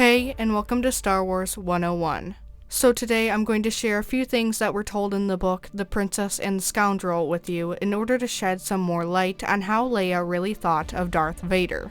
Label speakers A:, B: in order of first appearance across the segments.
A: Hey, and welcome to Star Wars 101. So today I'm going to share a few things that were told in the book The Princess and the Scoundrel with you in order to shed some more light on how Leia really thought of Darth Vader.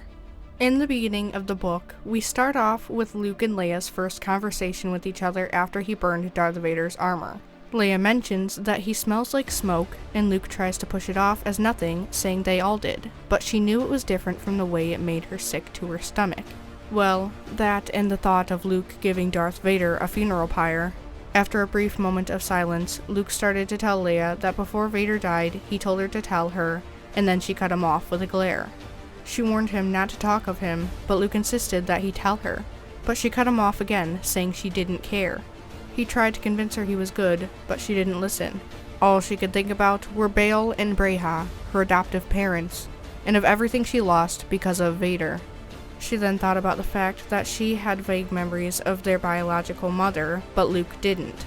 A: In the beginning of the book, we start off with Luke and Leia's first conversation with each other after he burned Darth Vader's armor. Leia mentions that he smells like smoke, and Luke tries to push it off as nothing, saying they all did, but she knew it was different from the way it made her sick to her stomach. Well, that and the thought of Luke giving Darth Vader a funeral pyre. After a brief moment of silence, Luke started to tell Leia that before Vader died, he told her to tell her, and then she cut him off with a glare. She warned him not to talk of him, but Luke insisted that he tell her. But she cut him off again, saying she didn't care. He tried to convince her he was good, but she didn't listen. All she could think about were Bail and Breha, her adoptive parents, and of everything she lost because of Vader. She then thought about the fact that she had vague memories of their biological mother, but Luke didn't.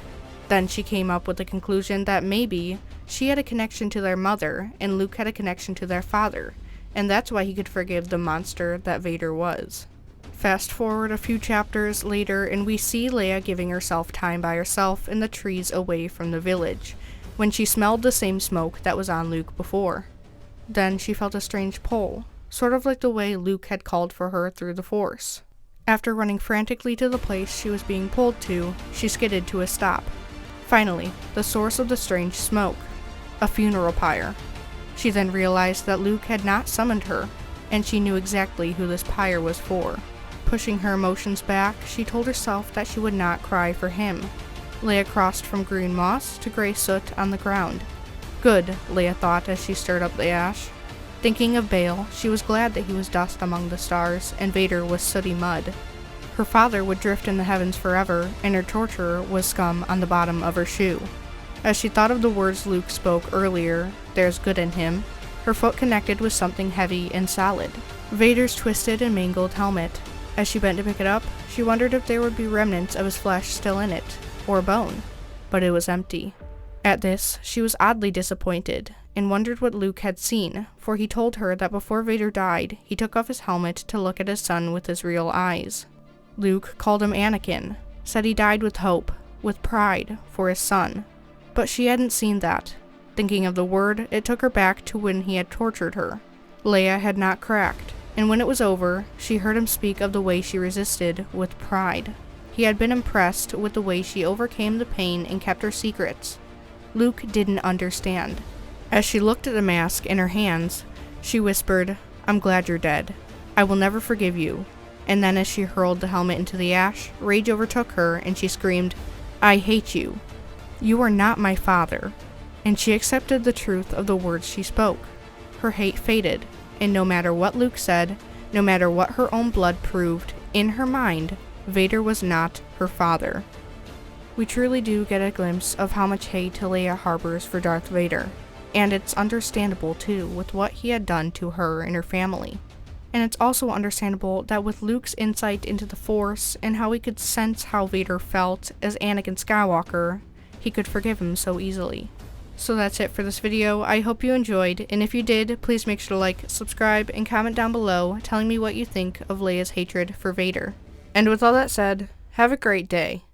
A: Then she came up with the conclusion that maybe she had a connection to their mother, and Luke had a connection to their father, and that's why he could forgive the monster that Vader was. Fast forward a few chapters later, and we see Leia giving herself time by herself in the trees away from the village, when she smelled the same smoke that was on Luke before. Then she felt a strange pull, sort of like the way Luke had called for her through the Force. After running frantically to the place she was being pulled to, she skidded to a stop. Finally, the source of the strange smoke. A funeral pyre. She then realized that Luke had not summoned her, and she knew exactly who this pyre was for. Pushing her emotions back, she told herself that she would not cry for him. Leia crossed from green moss to gray soot on the ground. Good, Leia thought as she stirred up the ash. Thinking of Bail, she was glad that he was dust among the stars, and Vader was sooty mud. Her father would drift in the heavens forever, and her torturer was scum on the bottom of her shoe. As she thought of the words Luke spoke earlier, "There's good in him," her foot connected with something heavy and solid. Vader's twisted and mangled helmet. As she bent to pick it up, she wondered if there would be remnants of his flesh still in it, or bone, but it was empty. At this, she was oddly disappointed, and wondered what Luke had seen, for he told her that before Vader died, he took off his helmet to look at his son with his real eyes. Luke called him Anakin, said he died with hope, with pride, for his son. But she hadn't seen that. Thinking of the word, it took her back to when he had tortured her. Leia had not cracked, and when it was over, she heard him speak of the way she resisted with pride. He had been impressed with the way she overcame the pain and kept her secrets. Luke didn't understand. As she looked at the mask in her hands, she whispered, "I'm glad you're dead. I will never forgive you." And then as she hurled the helmet into the ash, rage overtook her and she screamed, "I hate you. You are not my father." And she accepted the truth of the words she spoke. Her hate faded, and no matter what Luke said, no matter what her own blood proved, in her mind, Vader was not her father. We truly do get a glimpse of how much hate Leia harbors for Darth Vader. And it's understandable too, with what he had done to her and her family. And it's also understandable that with Luke's insight into the Force and how he could sense how Vader felt as Anakin Skywalker, he could forgive him so easily. So that's it for this video. I hope you enjoyed, and if you did, please make sure to like, subscribe, and comment down below telling me what you think of Leia's hatred for Vader. And with all that said, have a great day.